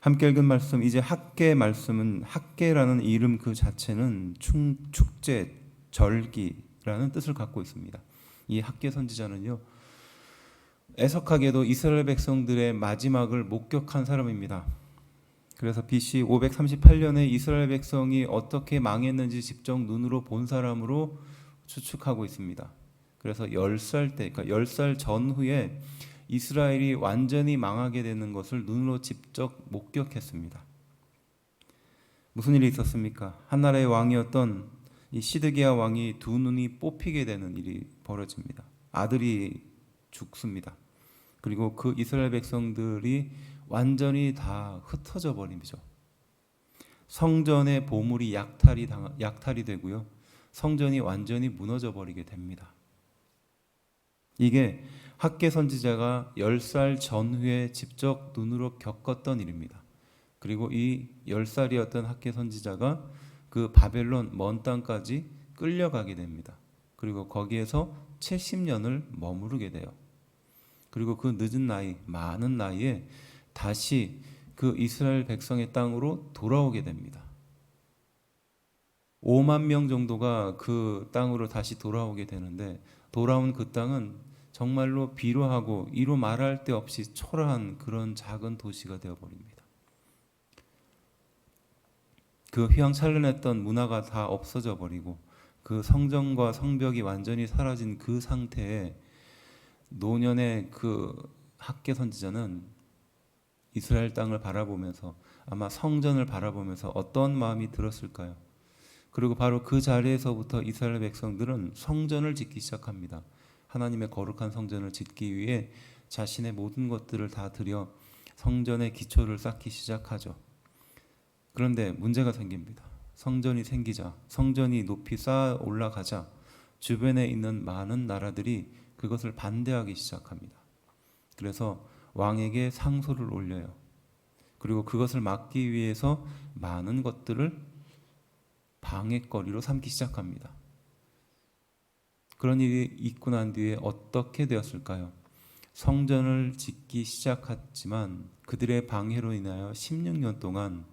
함께 읽은 말씀, 이제 학계 말씀은, 학계라는 이름 그 자체는 축제, 절기라는 뜻을 갖고 있습니다. 이 학계 선지자는요, 애석하게도 이스라엘 백성들의 마지막을 목격한 사람입니다. 그래서 BC 538년에 이스라엘 백성이 어떻게 망했는지 직접 눈으로 본 사람으로 추측하고 있습니다. 그래서 10살 때, 그러니까 10살 전후에 이스라엘이 완전히 망하게 되는 것을 눈으로 직접 목격했습니다. 무슨 일이 있었습니까? 한 나라의 왕이었던 이 시드기야 왕이 두 눈이 뽑히게 되는 일이 벌어집니다. 아들이 죽습니다. 그리고 그 이스라엘 백성들이 완전히 다 흩어져 버리죠. 성전의 보물이 약탈이 되고요. 성전이 완전히 무너져 버리게 됩니다. 이게 학계 선지자가 10살 전후에 직접 눈으로 겪었던 일입니다. 그리고 이 10살이었던 학계 선지자가 그 바벨론 먼 땅까지 끌려가게 됩니다. 그리고 거기에서 70년을 머무르게 돼요. 그리고 그 늦은 나이, 많은 나이에 다시 그 이스라엘 백성의 땅으로 돌아오게 됩니다. 5만 명 정도가 그 땅으로 다시 돌아오게 되는데, 돌아온 그 땅은 정말로 비루하고 이루 말할 데 없이 초라한 그런 작은 도시가 되어버립니다. 그 휘황찬란했던 문화가 다 없어져 버리고 그 성전과 성벽이 완전히 사라진 그 상태에 노년의 그 학계 선지자는 이스라엘 땅을 바라보면서, 아마 성전을 바라보면서 어떤 마음이 들었을까요? 그리고 바로 그 자리에서부터 이스라엘 백성들은 성전을 짓기 시작합니다. 하나님의 거룩한 성전을 짓기 위해 자신의 모든 것들을 다 들여 성전의 기초를 쌓기 시작하죠. 그런데 문제가 생깁니다. 성전이 생기자, 성전이 높이 쌓아 올라가자 주변에 있는 많은 나라들이 그것을 반대하기 시작합니다. 그래서 왕에게 상소를 올려요. 그리고 그것을 막기 위해서 많은 것들을 방해거리로 삼기 시작합니다. 그런 일이 있고 난 뒤에 어떻게 되었을까요? 성전을 짓기 시작했지만 그들의 방해로 인하여 16년 동안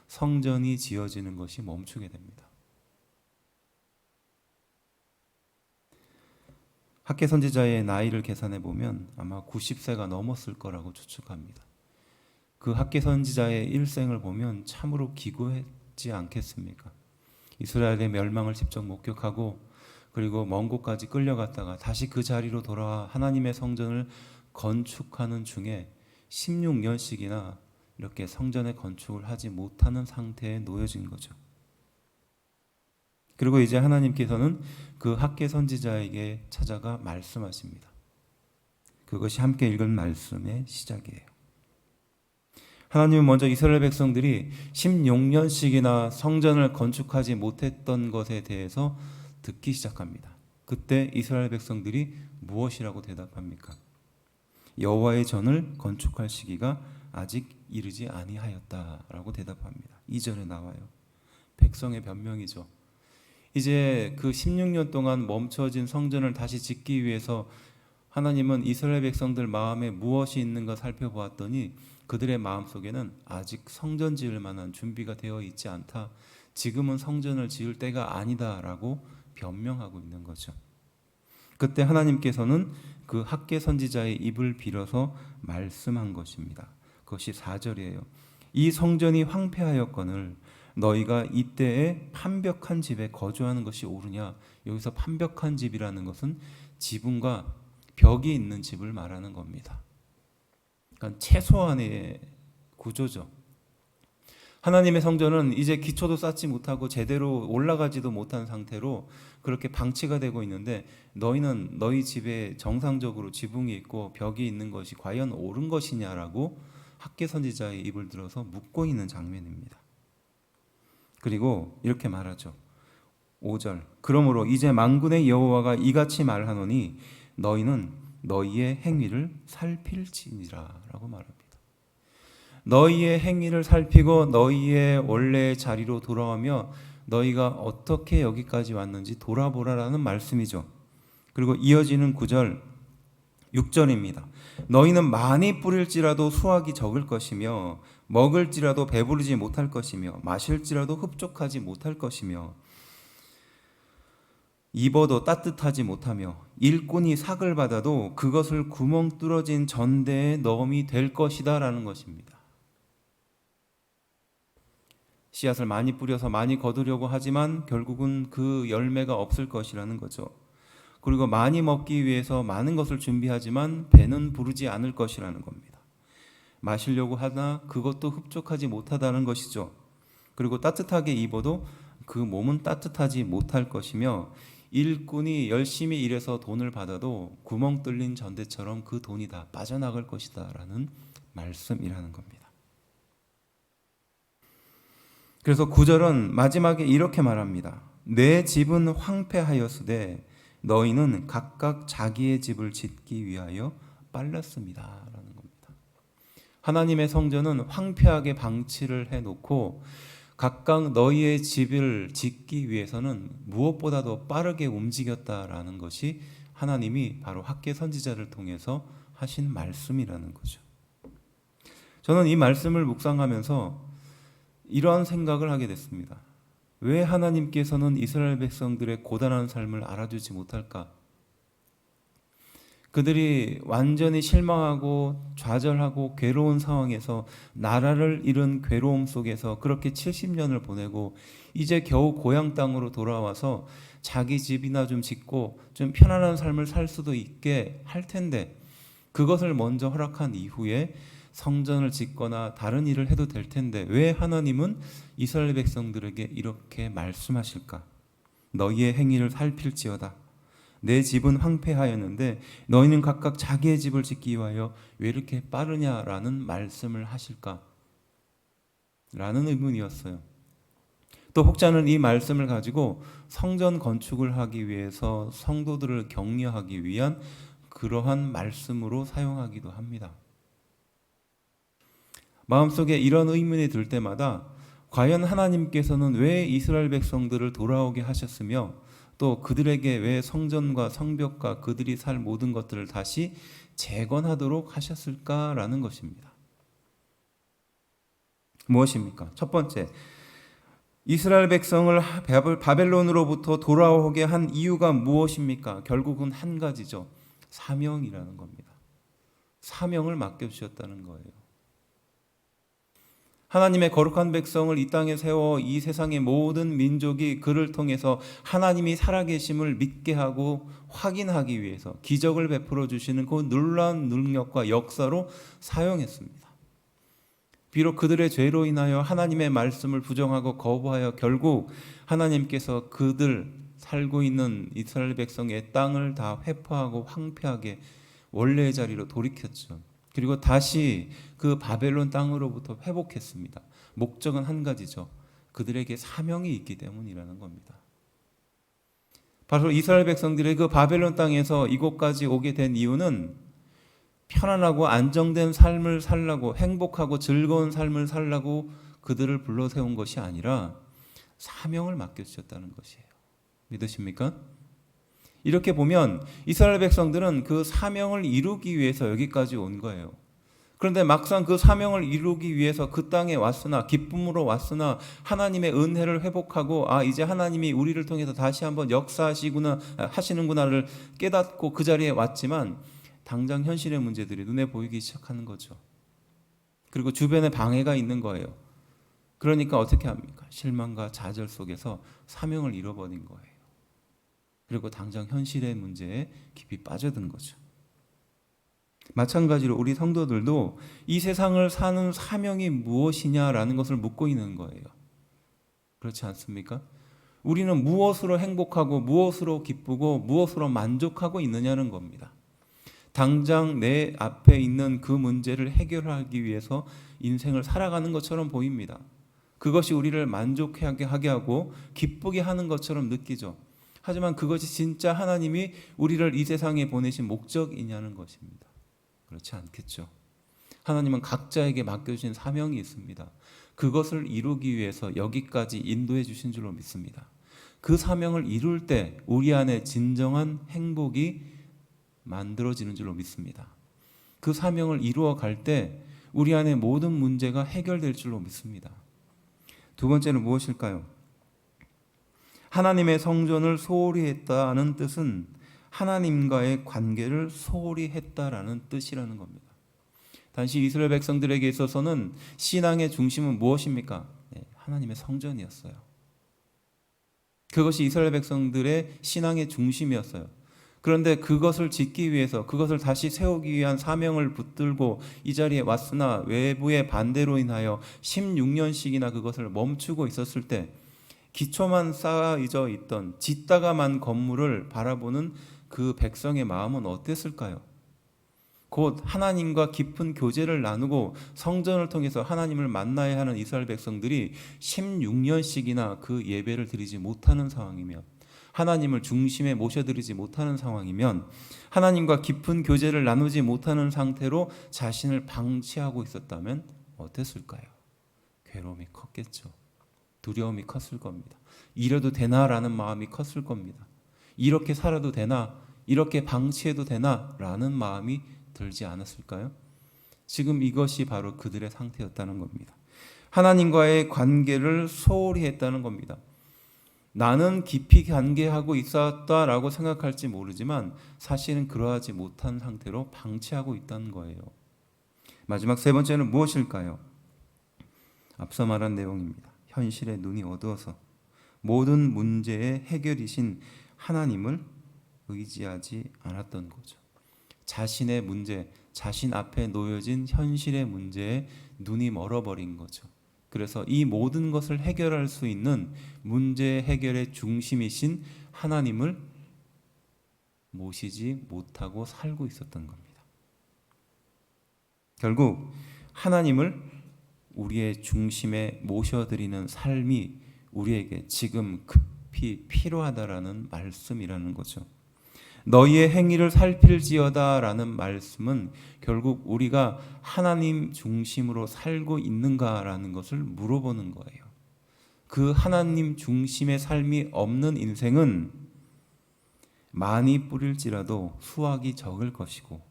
성전이 지어지는 것이 멈추게 됩니다. 학계 선지자의 나이를 계산해 보면 아마 90세가 넘었을 거라고 추측합니다. 그 학계 선지자의 일생을 보면 참으로 기구했지 않겠습니까? 이스라엘의 멸망을 직접 목격하고 그리고 먼 곳까지 끌려갔다가 다시 그 자리로 돌아와 하나님의 성전을 건축하는 중에 16년씩이나 이렇게 성전의 건축을 하지 못하는 상태에 놓여진 거죠. 그리고 이제 하나님께서는 그 학계 선지자에게 찾아가 말씀하십니다. 그것이 함께 읽은 말씀의 시작이에요. 하나님은 먼저 이스라엘 백성들이 16년씩이나 성전을 건축하지 못했던 것에 대해서 듣기 시작합니다. 그때 이스라엘 백성들이 무엇이라고 대답합니까? 여호와의 전을 건축할 시기가 아직 이르지 아니하였다라고 대답합니다. 2절에 나와요. 백성의 변명이죠. 이제 그 16년 동안 멈춰진 성전을 다시 짓기 위해서 하나님은 이스라엘 백성들 마음에 무엇이 있는가 살펴보았더니 그들의 마음속에는 아직 성전 지을 만한 준비가 되어 있지 않다. 지금은 성전을 지을 때가 아니다라고 변명하고 있는 거죠. 그때 하나님께서는 그 학계 선지자의 입을 빌어서 말씀한 것입니다. 그것이 4절이에요. 이 성전이 황폐하였거늘 너희가 이때에 판벽한 집에 거주하는 것이 옳으냐. 여기서 판벽한 집이라는 것은 지붕과 벽이 있는 집을 말하는 겁니다. 그러니까 최소한의 구조죠. 하나님의 성전은 이제 기초도 쌓지 못하고 제대로 올라가지도 못한 상태로 그렇게 방치가 되고 있는데, 너희는 너희 집에 정상적으로 지붕이 있고 벽이 있는 것이 과연 옳은 것이냐라고 학계 선지자의 입을 들어서 묻고 있는 장면입니다. 그리고 이렇게 말하죠. 5절. 그러므로 이제 만군의 여호와가 이같이 말하노니 너희는 너희의 행위를 살필지니라 라고 말합니다. 너희의 행위를 살피고 너희의 원래의 자리로 돌아오며 너희가 어떻게 여기까지 왔는지 돌아보라라는 말씀이죠. 그리고 이어지는 9절, 6절입니다. 너희는 많이 뿌릴지라도 수확이 적을 것이며 먹을지라도 배부르지 못할 것이며 마실지라도 흡족하지 못할 것이며 입어도 따뜻하지 못하며 일꾼이 삭을 받아도 그것을 구멍 뚫어진 전대에 넣음이 될 것이다 라는 것입니다. 씨앗을 많이 뿌려서 많이 거두려고 하지만 결국은 그 열매가 없을 것이라는 거죠. 그리고 많이 먹기 위해서 많은 것을 준비하지만 배는 부르지 않을 것이라는 겁니다. 마시려고 하나 그것도 흡족하지 못하다는 것이죠. 그리고 따뜻하게 입어도 그 몸은 따뜻하지 못할 것이며 일꾼이 열심히 일해서 돈을 받아도 구멍 뚫린 전대처럼 그 돈이 다 빠져나갈 것이다 라는 말씀이라는 겁니다. 그래서 9절은 마지막에 이렇게 말합니다. 내 집은 황폐하였으되 너희는 각각 자기의 집을 짓기 위하여 빨랐습니다 라는 겁니다. 하나님의 성전은 황폐하게 방치를 해놓고 각각 너희의 집을 짓기 위해서는 무엇보다도 빠르게 움직였다라는 것이 하나님이 바로 학개 선지자를 통해서 하신 말씀이라는 거죠. 저는 이 말씀을 묵상하면서 이러한 생각을 하게 됐습니다. 왜 하나님께서는 이스라엘 백성들의 고단한 삶을 알아주지 못할까? 그들이 완전히 실망하고 좌절하고 괴로운 상황에서 나라를 잃은 괴로움 속에서 그렇게 70년을 보내고 이제 겨우 고향 땅으로 돌아와서 자기 집이나 좀 짓고 좀 편안한 삶을 살 수도 있게 할 텐데 그것을 먼저 허락한 이후에 성전을 짓거나 다른 일을 해도 될 텐데 왜 하나님은 이스라엘 백성들에게 이렇게 말씀하실까? 너희의 행위를 살필지어다. 내 집은 황폐하였는데 너희는 각각 자기의 집을 짓기 위하여 왜 이렇게 빠르냐라는 말씀을 하실까? 라는 의문이었어요. 또 혹자는 이 말씀을 가지고 성전 건축을 하기 위해서 성도들을 격려하기 위한 그러한 말씀으로 사용하기도 합니다. 마음속에 이런 의문이 들 때마다 과연 하나님께서는 왜 이스라엘 백성들을 돌아오게 하셨으며 또 그들에게 왜 성전과 성벽과 그들이 살 모든 것들을 다시 재건하도록 하셨을까라는 것입니다. 무엇입니까? 첫 번째, 이스라엘 백성을 바벨론으로부터 돌아오게 한 이유가 무엇입니까? 결국은 한 가지죠. 사명이라는 겁니다. 사명을 맡겨주셨다는 거예요. 하나님의 거룩한 백성을 이 땅에 세워 이 세상의 모든 민족이 그를 통해서 하나님이 살아계심을 믿게 하고 확인하기 위해서 기적을 베풀어 주시는 그 놀라운 능력과 역사로 사용했습니다. 비록 그들의 죄로 인하여 하나님의 말씀을 부정하고 거부하여 결국 하나님께서 그들 살고 있는 이스라엘 백성의 땅을 다 회포하고 황폐하게 원래의 자리로 돌이켰죠. 그리고 다시 그 바벨론 땅으로부터 회복했습니다. 목적은 한 가지죠. 그들에게 사명이 있기 때문이라는 겁니다. 바로 이스라엘 백성들이 그 바벨론 땅에서 이곳까지 오게 된 이유는 편안하고 안정된 삶을 살라고 행복하고 즐거운 삶을 살라고 그들을 불러세운 것이 아니라 사명을 맡겨주셨다는 것이에요. 믿으십니까? 이렇게 보면 이스라엘 백성들은 그 사명을 이루기 위해서 여기까지 온 거예요. 그런데 막상 그 사명을 이루기 위해서 그 땅에 왔으나 기쁨으로 왔으나 하나님의 은혜를 회복하고 이제 하나님이 우리를 통해서 다시 한번 하시는구나를 깨닫고 그 자리에 왔지만 당장 현실의 문제들이 눈에 보이기 시작하는 거죠. 그리고 주변에 방해가 있는 거예요. 그러니까 어떻게 합니까? 실망과 좌절 속에서 사명을 잃어버린 거예요. 그리고 당장 현실의 문제에 깊이 빠져든 거죠. 마찬가지로 우리 성도들도 이 세상을 사는 사명이 무엇이냐라는 것을 묻고 있는 거예요. 그렇지 않습니까? 우리는 무엇으로 행복하고 무엇으로 기쁘고 무엇으로 만족하고 있느냐는 겁니다. 당장 내 앞에 있는 그 문제를 해결하기 위해서 인생을 살아가는 것처럼 보입니다. 그것이 우리를 만족하게 하고 기쁘게 하는 것처럼 느끼죠. 하지만 그것이 진짜 하나님이 우리를 이 세상에 보내신 목적이냐는 것입니다. 그렇지 않겠죠. 하나님은 각자에게 맡겨주신 사명이 있습니다. 그것을 이루기 위해서 여기까지 인도해 주신 줄로 믿습니다. 그 사명을 이룰 때 우리 안에 진정한 행복이 만들어지는 줄로 믿습니다. 그 사명을 이루어 갈 때 우리 안에 모든 문제가 해결될 줄로 믿습니다. 두 번째는 무엇일까요? 하나님의 성전을 소홀히 했다는 뜻은 하나님과의 관계를 소홀히 했다라는 뜻이라는 겁니다. 당시 이스라엘 백성들에게 있어서는 신앙의 중심은 무엇입니까? 하나님의 성전이었어요. 그것이 이스라엘 백성들의 신앙의 중심이었어요. 그런데 그것을 짓기 위해서, 그것을 다시 세우기 위한 사명을 붙들고 이 자리에 왔으나 외부의 반대로 인하여 16년씩이나 그것을 멈추고 있었을 때 기초만 쌓여져 있던 짓다가 만 건물을 바라보는 그 백성의 마음은 어땠을까요? 곧 하나님과 깊은 교제를 나누고 성전을 통해서 하나님을 만나야 하는 이스라엘 백성들이 16년씩이나 그 예배를 드리지 못하는 상황이며, 하나님을 중심에 모셔드리지 못하는 상황이면, 하나님과 깊은 교제를 나누지 못하는 상태로 자신을 방치하고 있었다면 어땠을까요? 괴로움이 컸겠죠. 두려움이 컸을 겁니다. 이래도 되나라는 마음이 컸을 겁니다. 이렇게 살아도 되나? 이렇게 방치해도 되나? 라는 마음이 들지 않았을까요? 지금 이것이 바로 그들의 상태였다는 겁니다. 하나님과의 관계를 소홀히 했다는 겁니다. 나는 깊이 관계하고 있었다라고 생각할지 모르지만 사실은 그러하지 못한 상태로 방치하고 있다는 거예요. 마지막 세 번째는 무엇일까요? 앞서 말한 내용입니다. 현실에 눈이 어두워서 모든 문제의 해결이신 하나님을 의지하지 않았던 거죠. 자신의 문제, 자신 앞에 놓여진 현실의 문제에 눈이 멀어버린 거죠. 그래서 이 모든 것을 해결할 수 있는 문제 해결의 중심이신 하나님을 모시지 못하고 살고 있었던 겁니다. 결국 하나님을 우리의 중심에 모셔드리는 삶이 우리에게 지금 급히 필요하다라는 말씀이라는 거죠. 너희의 행위를 살필지어다라는 말씀은 결국 우리가 하나님 중심으로 살고 있는가라는 것을 물어보는 거예요. 그 하나님 중심의 삶이 없는 인생은 많이 뿌릴지라도 수확이 적을 것이고,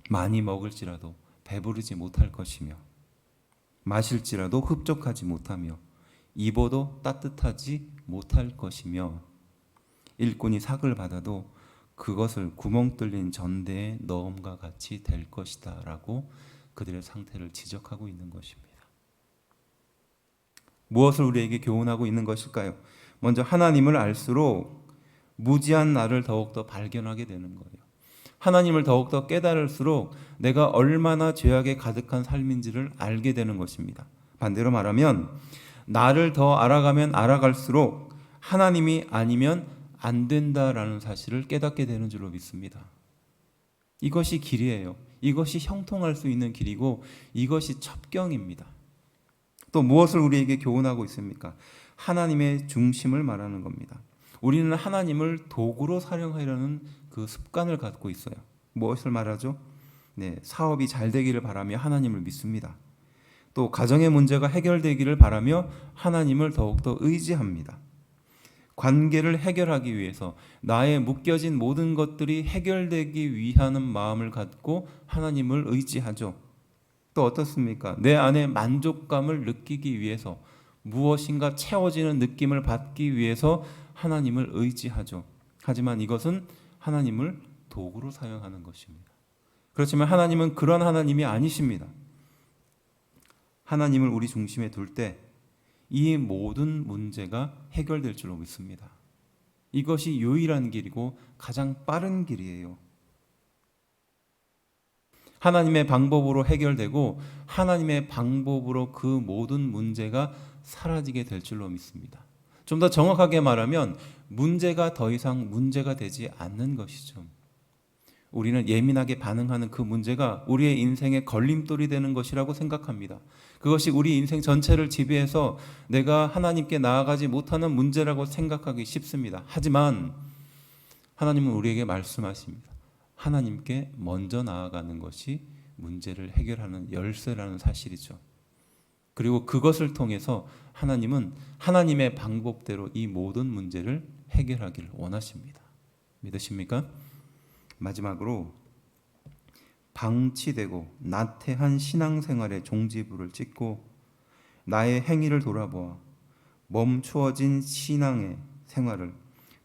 많이 먹을지라도 배부르지 못할 것이며, 마실지라도 흡족하지 못하며, 입어도 따뜻하지 못할 것이며, 일꾼이 삭을 받아도 그것을 구멍 뚫린 전대에 넣음과 같이 될 것이다 라고 그들의 상태를 지적하고 있는 것입니다. 무엇을 우리에게 교훈하고 있는 것일까요? 먼저 하나님을 알수록 무지한 나를 더욱더 발견하게 되는 거예요. 하나님을 더욱더 깨달을수록 내가 얼마나 죄악에 가득한 삶인지를 알게 되는 것입니다. 반대로 말하면 나를 더 알아가면 알아갈수록 하나님이 아니면 안 된다라는 사실을 깨닫게 되는 줄로 믿습니다. 이것이 길이에요. 이것이 형통할 수 있는 길이고 이것이 첩경입니다. 또 무엇을 우리에게 교훈하고 있습니까? 하나님의 중심을 말하는 겁니다. 우리는 하나님을 도구로 사용하려는 그 습관을 갖고 있어요. 무엇을 말하죠? 사업이 잘 되기를 바라며 하나님을 믿습니다. 또 가정의 문제가 해결되기를 바라며 하나님을 더욱더 의지합니다. 관계를 해결하기 위해서 나의 묶여진 모든 것들이 해결되기 위하는 마음을 갖고 하나님을 의지하죠. 또 어떻습니까? 내 안에 만족감을 느끼기 위해서, 무엇인가 채워지는 느낌을 받기 위해서 하나님을 의지하죠. 하지만 이것은 하나님을 도구로 사용하는 것입니다. 그렇지만 하나님은 그런 하나님이 아니십니다. 하나님을 우리 중심에 둘 때 이 모든 문제가 해결될 줄로 믿습니다. 이것이 유일한 길이고 가장 빠른 길이에요. 하나님의 방법으로 해결되고 하나님의 방법으로 그 모든 문제가 사라지게 될 줄로 믿습니다. 좀 더 정확하게 말하면 문제가 더 이상 문제가 되지 않는 것이죠. 우리는 예민하게 반응하는 그 문제가 우리의 인생의 걸림돌이 되는 것이라고 생각합니다. 그것이 우리 인생 전체를 지배해서 내가 하나님께 나아가지 못하는 문제라고 생각하기 쉽습니다. 하지만 하나님은 우리에게 말씀하십니다. 하나님께 먼저 나아가는 것이 문제를 해결하는 열쇠라는 사실이죠. 그리고 그것을 통해서 하나님은 하나님의 방법대로 이 모든 문제를 해결하기를 원하십니다. 믿으십니까? 마지막으로 방치되고 나태한 신앙생활의 종지부를 찍고 나의 행위를 돌아보아 멈추어진 신앙의 생활을,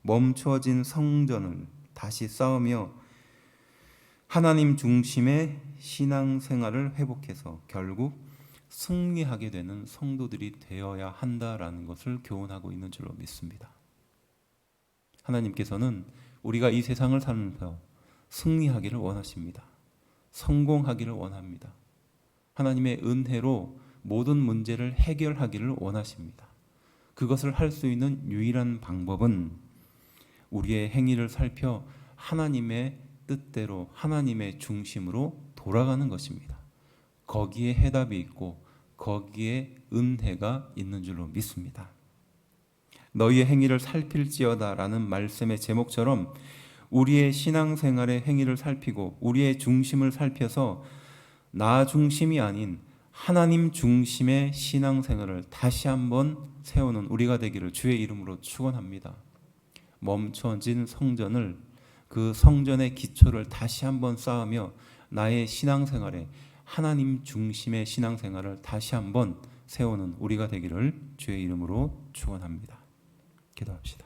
멈추어진 성전을 다시 쌓으며 하나님 중심의 신앙생활을 회복해서 결국 승리하게 되는 성도들이 되어야 한다라는 것을 교훈하고 있는 줄로 믿습니다. 하나님께서는 우리가 이 세상을 살면서 승리하기를 원하십니다. 성공하기를 원합니다. 하나님의 은혜로 모든 문제를 해결하기를 원하십니다. 그것을 할 수 있는 유일한 방법은 우리의 행위를 살펴 하나님의 뜻대로 하나님의 중심으로 돌아가는 것입니다. 거기에 해답이 있고 거기에 은혜가 있는 줄로 믿습니다. 너희의 행위를 살필지어다 라는 말씀의 제목처럼 우리의 신앙생활의 행위를 살피고 우리의 중심을 살펴서 나 중심이 아닌 하나님 중심의 신앙생활을 다시 한번 세우는 우리가 되기를 주의 이름으로 축원합니다. 멈춰진 성전을, 그 성전의 기초를 다시 한번 쌓으며 나의 신앙생활에 하나님 중심의 신앙생활을 다시 한번 세우는 우리가 되기를 주의 이름으로 축원합니다. 기도합시다.